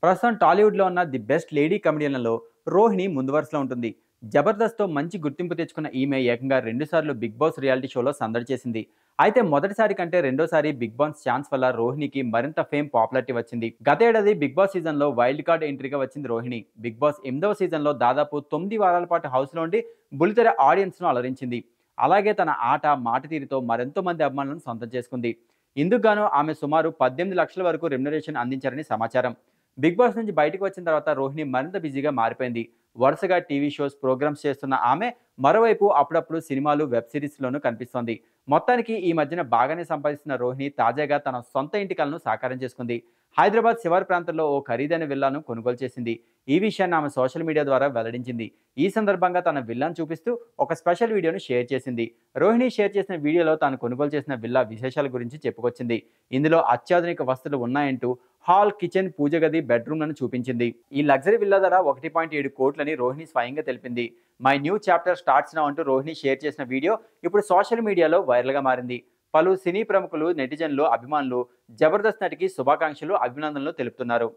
ప్రస్తుతం టాలీవుడ్‌లో ఉన్న ది బెస్ట్ లేడీ కమెడియన్‌లలో రోహిణి ముందు వరుసలో ఉంటుంది. 'జబర్దస్త్'తో మంచి గుర్తింపు తెచ్చుకున్న ఈమె ఏకంగా 2 సార్లు 'బిగ్ బాస్' రియాలిటీ షోలో సందడి చేసింది. అయితే మొదటిసారి కంటే రెండోసారి 'బిగ్ బాస్' ఛాన్స్ వల్ల రోహిణికి మరింత ఫేమ్, పాపులారిటీ వచ్చింది. గతేడాది 'బిగ్ బాస్' సీజన్‌లో వైల్డ్ కార్డ్ ఎంట్రీగా వచ్చింది రోహిణి. 'బిగ్ బాస్' 8వ సీజన్‌లో దాదాపు 9 వారాల పాటు హౌస్‌లో ఉండి బుల్లితెర ఆడియన్స్‌ను అలరించింది. అలాగే తన ఆట, మాట తీరుతో మరెంతో మంది అభిమానులను సొంతం చేసుకుంది. ఇందుకు గాను ఆమె సుమారు 18 లక్షల వరకు రెమ్యునరేషన్ అందించారని సమాచారం. బిగ్ బాస్ నుంచి బయటకు వచ్చిన తర్వాత రోహిణి మరింత బిజీగా మారిపోయింది. వరుసగా టీవీ షోస్, ప్రోగ్రామ్స్ చేస్తున్న ఆమె మరోవైపు అప్పుడప్పుడు సినిమాలు, వెబ్ సిరీస్‌లోనూ కనిపిస్తోంది. మొత్తానికి ఈ మధ్యన బాగానే సంపాదిస్తున్న రోహిణి తాజాగా తన సొంత ఇంటి కలను సాకారం చేసుకుంది. హైదరాబాద్ శివారు ప్రాంతంలో ఓ ఖరీదైన విల్లాను కొనుగోలు చేసింది. ఈ విషయాన్ని ఆమె సోషల్ మీడియా ద్వారా వెల్లడించింది. ఈ సందర్భంగా తన విల్లాను చూపిస్తూ ఒక స్పెషల్ వీడియోను షేర్ చేసింది. రోహిణి షేర్ చేసిన వీడియోలో తాను కొనుగోలు చేసిన విల్లా విశేషాల గురించి చెప్పుకొచ్చింది. ఇందులో అత్యాధునిక వసతులు ఉన్నాయంటూ హాల్, కిచెన్, పూజ గది, బెడ్రూమ్‌లను చూపించింది. ఈ లగ్జరీ విల్లా ధర 1.7 కోట్లని రోహిణి స్వయంగా తెలిపింది. My new chapter starts now అంటూ రోహిణి షేర్ చేసిన వీడియో ఇప్పుడు సోషల్ మీడియాలో వైరల్‌గా మారింది. పలు సినీ ప్రముఖులు, నెటిజన్లు, అభిమానులు 'జబర్దస్త్' నటికి శుభాకాంక్షలు, అభినందనలు తెలుపుతున్నారు.